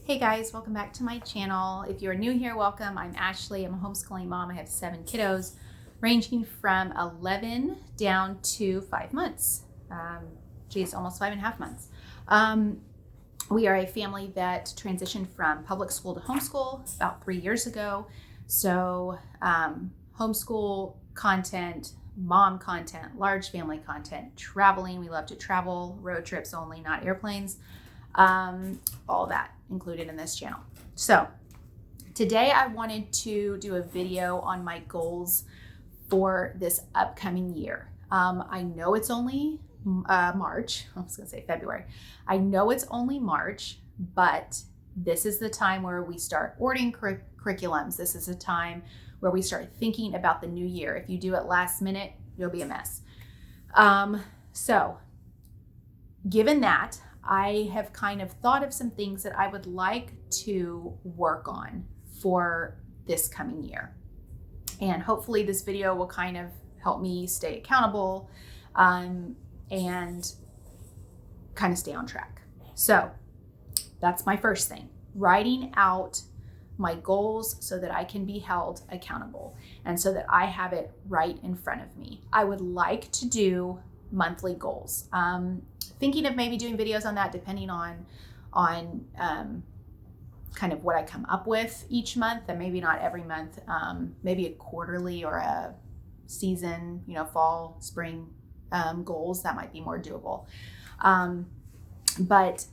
Hey guys, welcome back to my channel. If you're new here, welcome. I'm Ashley. I'm a homeschooling mom. I have 7 kiddos ranging from 11 down to 5 months. Almost 5.5 months. We are a family that transitioned from public school to homeschool about 3 years ago. So homeschool content, mom content, large family content, traveling. We love to travel, road trips only, not airplanes. All that included in this channel. So today I wanted to do a video on my goals for this upcoming year. I know it's only March. I was going to say February. I know it's only March, but this is the time where we start ordering curriculums. This is a time where we start thinking about the new year. If you do it last minute, you'll be a mess. So given that, I have kind of thought of some things that I would like to work on for this coming year. And hopefully this video will kind of help me stay accountable and kind of stay on track. So that's my first thing, writing out my goals so that I can be held accountable and so that I have it right in front of me. I would like to do monthly goals. Thinking of maybe doing videos on that depending on kind of what I come up with each month, and maybe not every month, maybe a quarterly or a season, fall, spring goals that might be more doable. But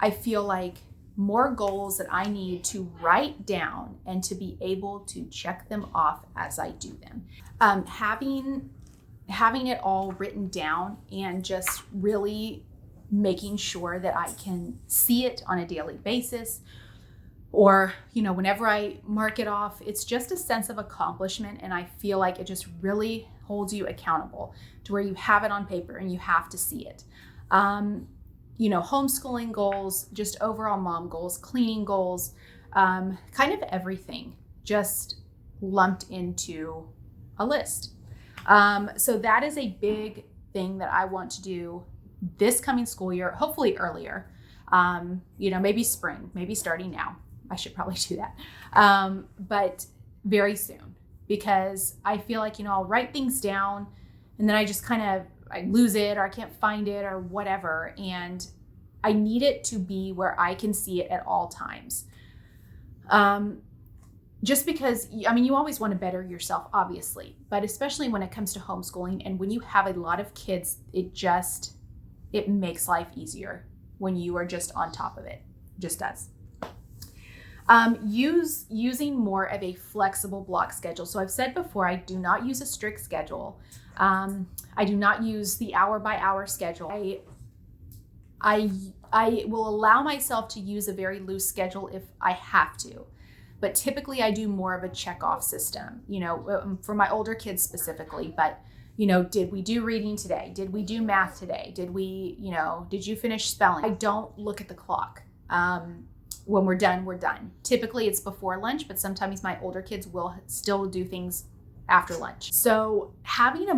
I feel like more goals that I need to write down and to be able to check them off as I do them. Having it all written down and just really making sure that I can see it on a daily basis, or, whenever I mark it off, it's just a sense of accomplishment. And I feel like it just really holds you accountable to where you have it on paper and you have to see it. Homeschooling goals, just overall mom goals, cleaning goals, kind of everything just lumped into a list. So that is a big thing that I want to do this coming school year, hopefully earlier, maybe spring, maybe starting now. I should probably do that. But very soon, because I feel like, I'll write things down and then I just I lose it, or I can't find it, or whatever. And I need it to be where I can see it at all times. Just because, you always want to better yourself, obviously, but especially when it comes to homeschooling and when you have a lot of kids, it makes life easier when you are just on top of it. It just does. Using more of a flexible block schedule. So I've said before, I do not use a strict schedule. I do not use the hour by hour schedule. I will allow myself to use a very loose schedule if I have to. But typically I do more of a check-off system, for my older kids specifically. But, did we do reading today? Did we do math today? Did you finish spelling? I don't look at the clock. When we're done, we're done. Typically it's before lunch, but sometimes my older kids will still do things after lunch. So having a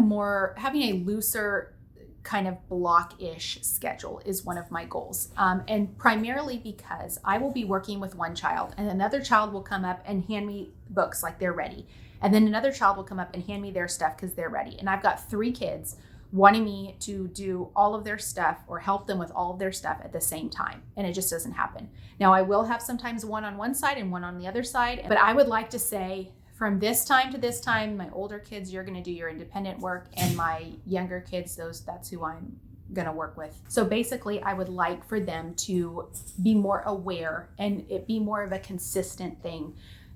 looser kind of block-ish schedule is one of my goals. And primarily because I will be working with one child and another child will come up and hand me books like they're ready. And then another child will come up and hand me their stuff because they're ready. And I've got 3 kids wanting me to do all of their stuff or help them with all of their stuff at the same time. And it just doesn't happen. Now I will have sometimes one on one side and one on the other side, but I would like to say from this time to this time, my older kids, you're going to do your independent work, and my younger kids, that's who I'm going to work with. So basically I would like for them to be more aware and it be more of a consistent thing,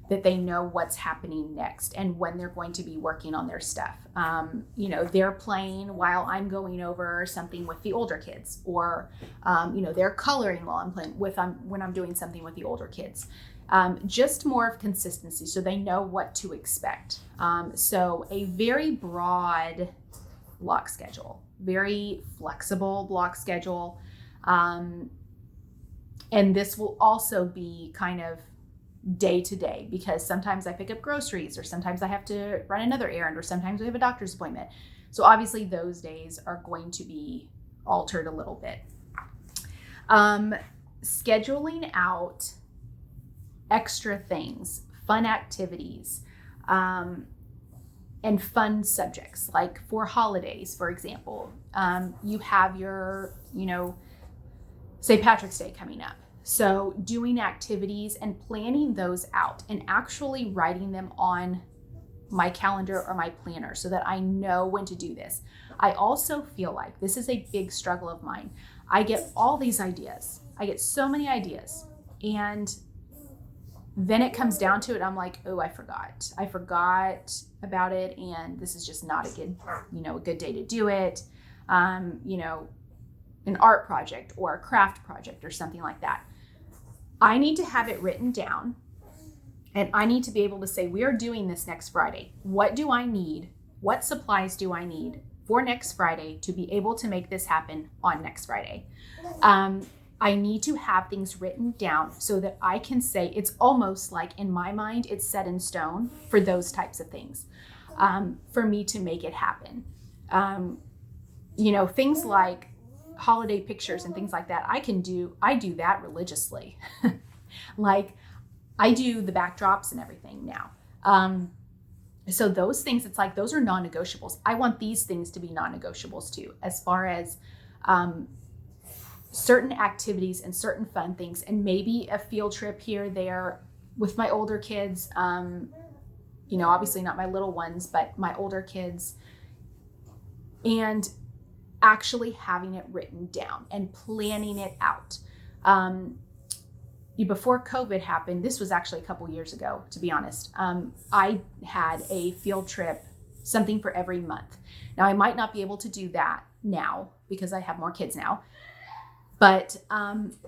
that they know what's happening next and when they're going to be working on their stuff. They're playing while I'm going over something with the older kids, or, they're coloring while I'm playing when I'm doing something with the older kids. Just more of consistency so they know what to expect. So a very broad block schedule, very flexible block schedule. And this will also be kind of day to day, because sometimes I pick up groceries, or sometimes I have to run another errand, or sometimes we have a doctor's appointment. So obviously those days are going to be altered a little bit. scheduling out extra things, fun activities, and fun subjects, like for holidays, for example. You have your, St. Patrick's Day coming up. So doing activities and planning those out and actually writing them on my calendar or my planner so that I know when to do this. I also feel like this is a big struggle of mine. I get all these ideas. I get so many ideas. And then it comes down to it. I'm like, oh, I forgot about it. And this is just not a good day to do it. An art project or a craft project or something like that. I need to have it written down, and I need to be able to say, we are doing this next Friday. What do I need? What supplies do I need for next Friday to be able to make this happen on next Friday? I need to have things written down so that I can say, it's almost like in my mind, it's set in stone for those types of things, for me to make it happen. Things like holiday pictures and things like that, I do that religiously. Like I do the backdrops and everything now. So those things, it's like, those are non-negotiables. I want these things to be non-negotiables too, as far as certain activities and certain fun things, and maybe a field trip here or there with my older kids. Obviously not my little ones, but my older kids, and actually having it written down and planning it out. Before COVID happened, this was actually a couple years ago, to be honest, I had a field trip, something for every month. Now, I might not be able to do that now because I have more kids now, but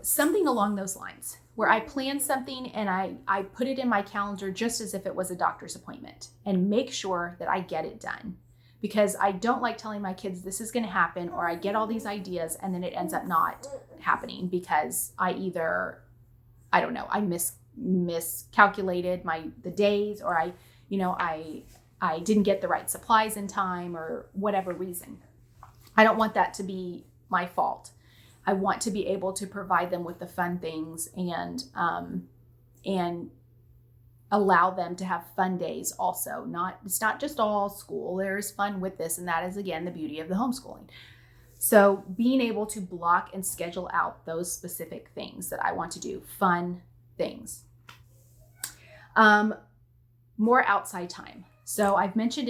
something along those lines where I plan something and I put it in my calendar just as if it was a doctor's appointment, and make sure that I get it done. Because I don't like telling my kids this is going to happen, or I get all these ideas and then it ends up not happening because I miscalculated the days, or I didn't get the right supplies in time, or whatever reason. I don't want that to be my fault. I want to be able to provide them with the fun things and allow them to have fun days also. It's not just all school. There's fun with this, and that is, again, the beauty of the homeschooling. So being able to block and schedule out those specific things that I want to do, fun things. More outside time. So I've mentioned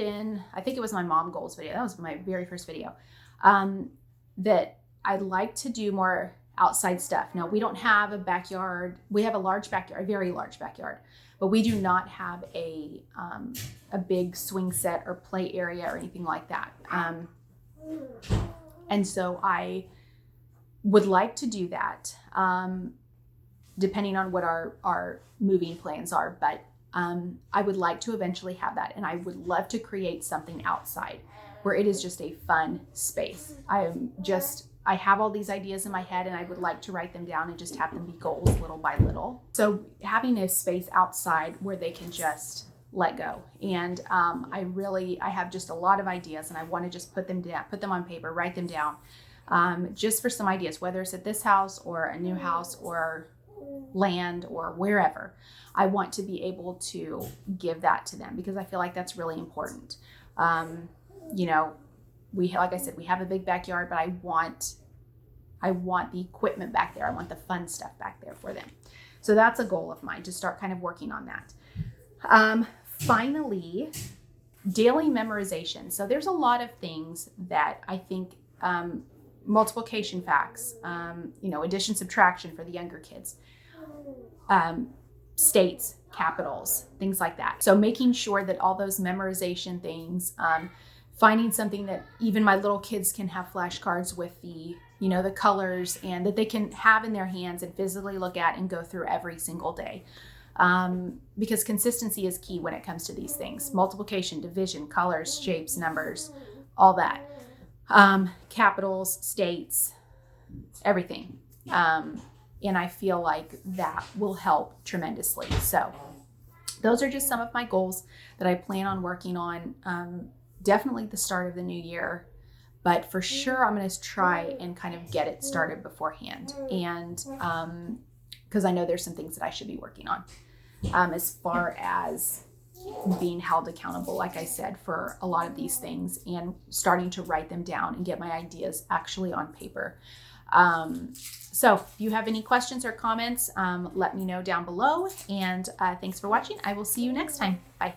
I think it was my mom goals video, that was my very first video, that I'd like to do more outside stuff. Now, we don't have a backyard. We have a large backyard, a very large backyard, but we do not have a big swing set or play area or anything like that. And so I would like to do that, depending on what our moving plans are. But I would like to eventually have that. And I would love to create something outside where it is just a fun space. I have all these ideas in my head, and I would like to write them down and just have them be goals little by little. So having a space outside where they can just let go. And I have just a lot of ideas, and I want to just put them on paper, write them down, just for some ideas, whether it's at this house or a new house or land or wherever. I want to be able to give that to them because I feel like that's really important. Like I said, we have a big backyard, but I want the equipment back there. I want the fun stuff back there for them. So that's a goal of mine, to start kind of working on that. Finally, daily memorization. So there's a lot of things that I think, multiplication facts, addition, subtraction for the younger kids, states, capitals, things like that. So making sure that all those memorization things, finding something that even my little kids can have flashcards with the colors, and that they can have in their hands and physically look at and go through every single day. Because consistency is key when it comes to these things. Multiplication, division, colors, shapes, numbers, all that. Capitals, states, everything. And I feel like that will help tremendously. So those are just some of my goals that I plan on working on. Definitely the start of the new year. But for sure, I'm going to try and kind of get it started beforehand. And because I know there's some things that I should be working on as far as being held accountable, like I said, for a lot of these things, and starting to write them down and get my ideas actually on paper. So if you have any questions or comments, let me know down below. And thanks for watching. I will see you next time. Bye.